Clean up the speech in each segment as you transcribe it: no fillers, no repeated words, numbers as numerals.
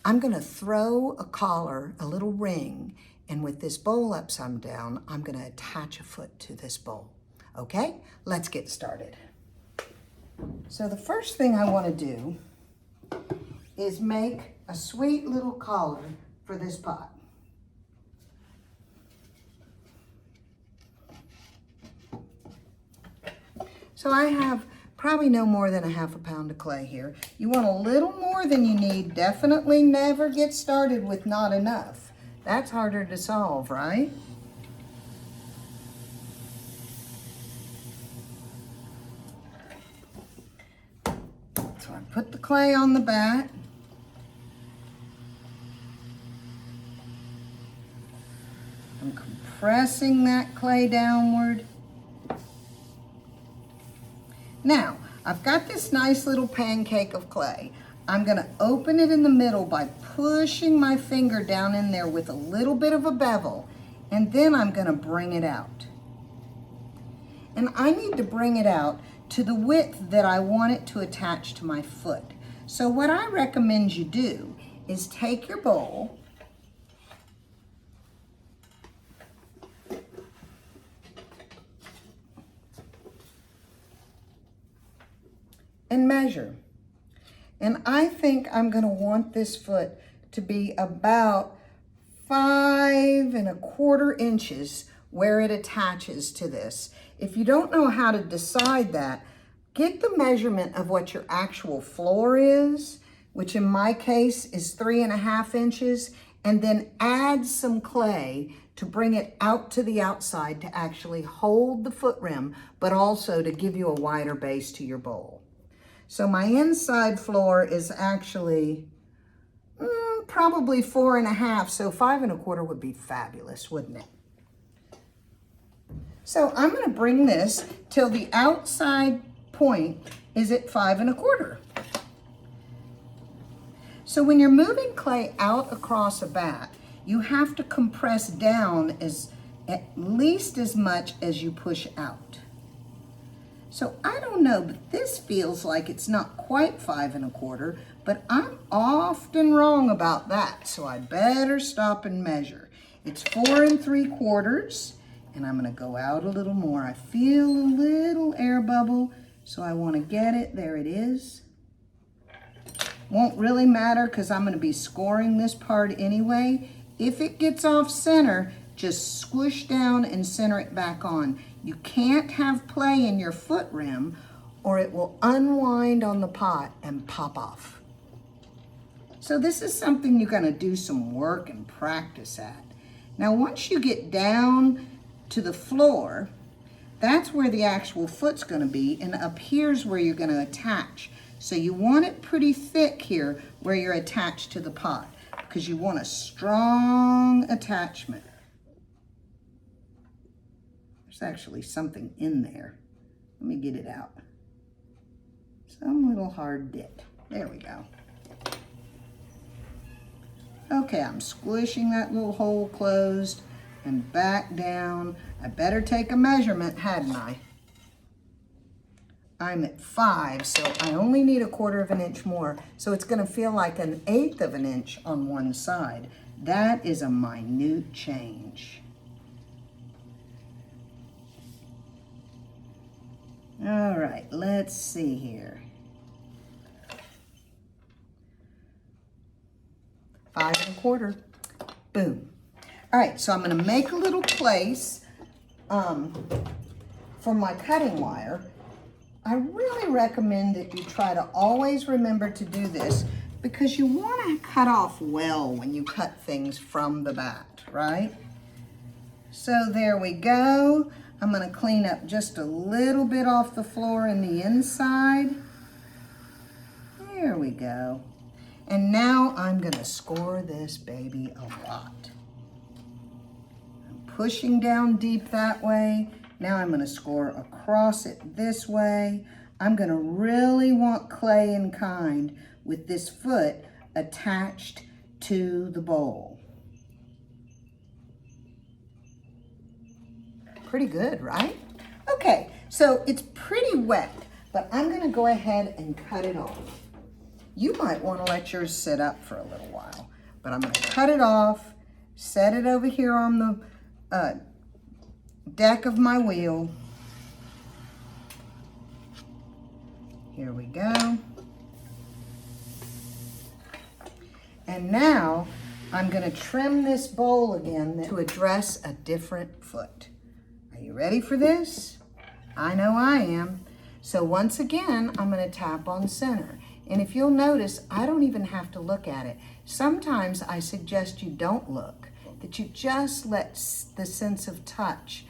I'm gonna throw a collar, a little ring, and with this bowl upside down, I'm gonna attach a foot to this bowl. Okay, let's get started. So the first thing I wanna do is make a sweet little collar for this pot. So I have probably no more than a ½ pound of clay here. You want a little more than you need. Definitely never get started with not enough. That's harder to solve, right? So I put the clay on the bat. I'm compressing that clay downward. Now, I've got this nice little pancake of clay. I'm gonna open it in the middle by pushing my finger down in there with a little bit of a bevel, and then I'm gonna bring it out. And I need to bring it out to the width that I want it to attach to my foot. So what I recommend you do is take your bowl, and measure. And I think I'm gonna want this foot to be about 5¼ inches where it attaches to this. If you don't know how to decide that, get the measurement of what your actual floor is, which in my case is 3½ inches, and then add some clay to bring it out to the outside to actually hold the foot rim, but also to give you a wider base to your bowl. So my inside floor is actually probably 4½, so 5¼ would be fabulous, wouldn't it? So I'm gonna bring this till the outside point is at 5¼ So when you're moving clay out across a bat, you have to compress down at least as much as you push out. So I don't know, but this feels like it's not quite 5¼ but I'm often wrong about that, so I better stop and measure. It's 4¾ and I'm gonna go out a little more. I feel a little air bubble, so I wanna get it. There it is. Won't really matter because I'm gonna be scoring this part anyway. If it gets off center, just squish down and center it back on. You can't have play in your foot rim or it will unwind on the pot and pop off. So this is something you're gonna do some work and practice at. Now, once you get down to the floor, that's where the actual foot's gonna be, and up here's where you're gonna attach. So you want it pretty thick here where you're attached to the pot because you want a strong attachment. There's actually something in there. Let me get it out. Some little hard dip. There we go. Okay, I'm squishing that little hole closed and back down. I better take a measurement, hadn't I? I'm at 5, so I only need 1/4 inch more. So it's gonna feel like 1/8 inch on one side. That is a minute change. All right, let's see here. 5¼ boom. All right, so I'm gonna make a little place for my cutting wire. I really recommend that you try to always remember to do this because you wanna cut off well when you cut things from the bat, right? So there we go. I'm gonna clean up just a little bit off the floor in the inside. There we go. And now I'm gonna score this baby a lot. I'm pushing down deep that way. Now I'm gonna score across it this way. I'm gonna really want clay in kind with this foot attached to the bowl. Pretty good, right? Okay, so it's pretty wet, but I'm gonna go ahead and cut it off. You might want to let yours sit up for a little while. But I'm going to cut it off, set it over here on the deck of my wheel. Here we go. And now I'm going to trim this bowl again to address a different foot. Are you ready for this? I know I am. So once again, I'm going to tap on center. And if you'll notice, I don't even have to look at it. Sometimes I suggest you don't look, that you just let the sense of touch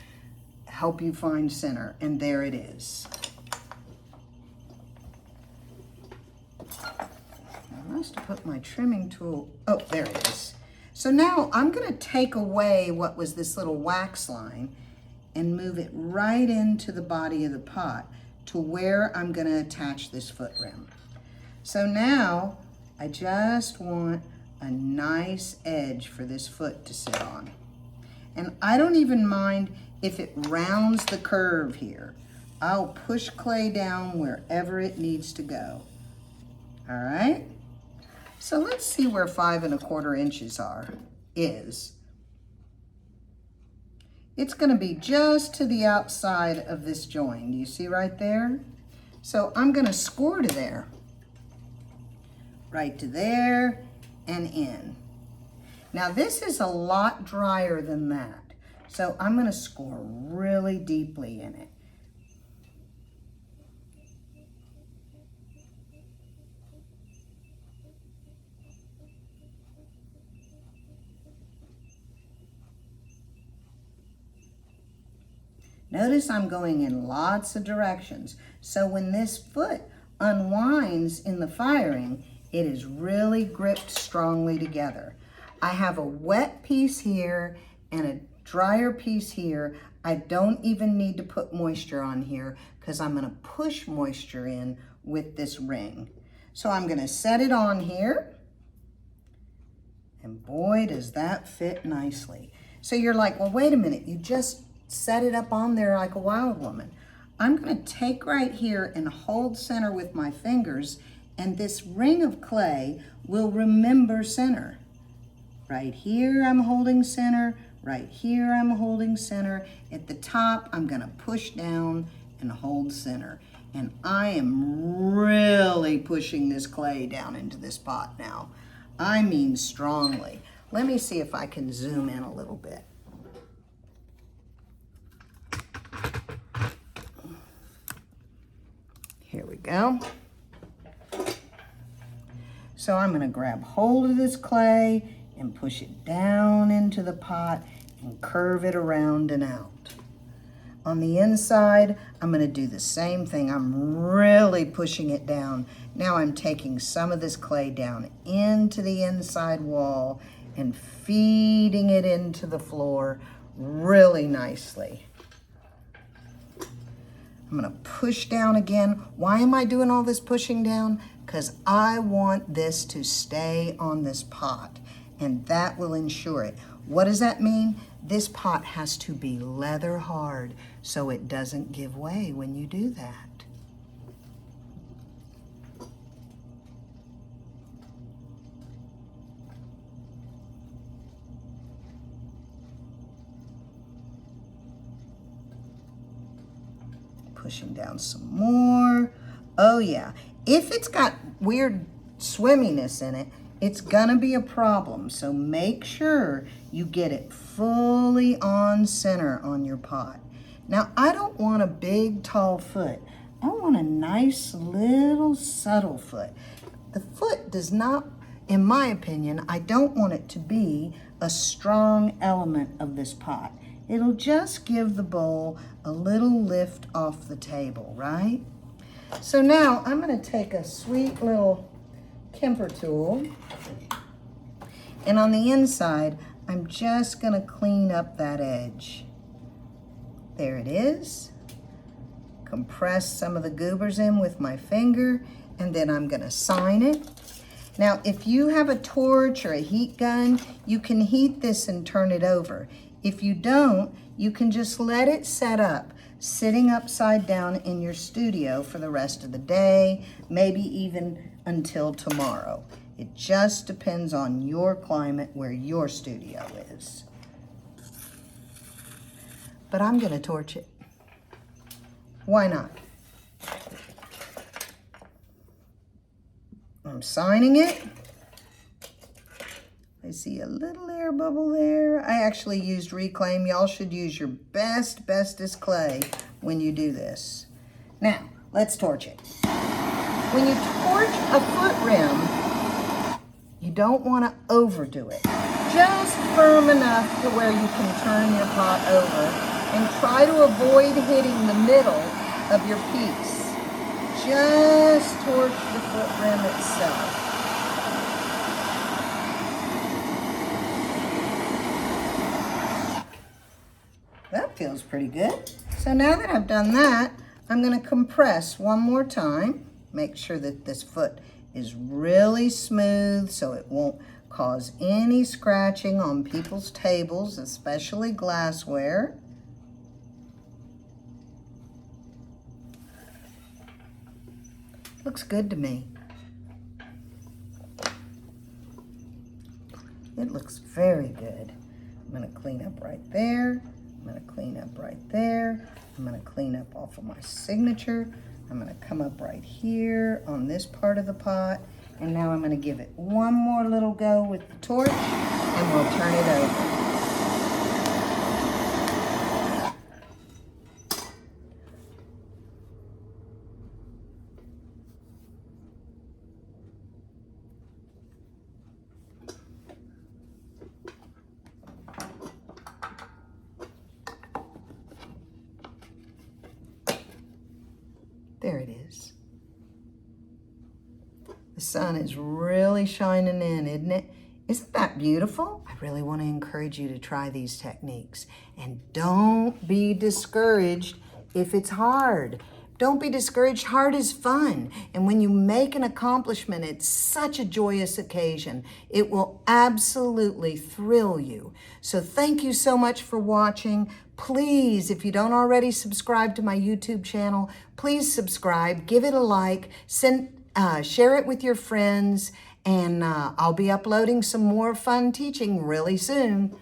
help you find center. And there it is. I must have put my trimming tool, oh, there it is. So now I'm going to take away what was this little wax line and move it right into the body of the pot to where I'm going to attach this foot rim. So now I just want a nice edge for this foot to sit on. And I don't even mind if it rounds the curve here. I'll push clay down wherever it needs to go. All right? So let's see where 5 1/4 inches is. It's going to be just to the outside of this join. Do you see right there? So I'm going to score to there. Right to there and in. Now this is a lot drier than that. So I'm going to score really deeply in it. Notice I'm going in lots of directions. So when this foot unwinds in the firing, it is really gripped strongly together. I have a wet piece here and a drier piece here. I don't even need to put moisture on here because I'm going to push moisture in with this ring. So I'm going to set it on here. And boy, does that fit nicely. So you're like, well, wait a minute. You just set it up on there like a wild woman. I'm going to take right here and hold center with my fingers, and this ring of clay will remember center. Right here I'm holding center, right here I'm holding center. At the top I'm going to push down and hold center. And I am really pushing this clay down into this pot now. I mean strongly. Let me see if I can zoom in a little bit. Here we go. So I'm going to grab hold of this clay and push it down into the pot and curve it around and out. On the inside, I'm going to do the same thing. I'm really pushing it down. Now I'm taking some of this clay down into the inside wall and feeding it into the floor really nicely. I'm going to push down again. Why am I doing all this pushing down? Because I want this to stay on this pot, and that will ensure it. What does that mean? This pot has to be leather hard so it doesn't give way when you do that. Pushing down some more. Oh yeah, if it's got weird swimminess in it, it's gonna be a problem. So make sure you get it fully on center on your pot. Now I don't want a big tall foot. I want a nice little subtle foot. The foot does not, in my opinion, I don't want it to be a strong element of this pot. It'll just give the bowl a little lift off the table, right? So now I'm going to take a sweet little Kemper tool, and on the inside, I'm just going to clean up that edge. There it is. Compress some of the goobers in with my finger, and then I'm going to sign it. Now, if you have a torch or a heat gun, you can heat this and turn it over. If you don't, you can just let it set up, sitting upside down in your studio for the rest of the day, maybe even until tomorrow. It just depends on your climate, where your studio is. But I'm gonna torch it. Why not? I'm signing it. I see a little air bubble there. I actually used Reclaim. Y'all should use your bestest clay when you do this. Now, let's torch it. When you torch a foot rim, you don't want to overdo it. Just firm enough to where you can turn your pot over, and try to avoid hitting the middle of your piece. Just torch the foot rim itself. That feels pretty good. So now that I've done that, I'm going to compress one more time. Make sure that this foot is really smooth so it won't cause any scratching on people's tables, especially glassware. Looks good to me. It looks very good. I'm going to clean up right there. I'm going to clean up right there. I'm going to clean up off of my signature. I'm going to come up right here on this part of the pot. And now I'm going to give it one more little go with the torch, and we'll turn it over. There it is. The sun is really shining in, isn't it? Isn't that beautiful? I really want to encourage you to try these techniques. And don't be discouraged if it's hard. Don't be discouraged. Hard is fun. And when you make an accomplishment, it's such a joyous occasion. It will absolutely thrill you. So thank you so much for watching. Please, if you don't already subscribe to my YouTube channel, please subscribe, give it a like, share it with your friends, and I'll be uploading some more fun teaching really soon.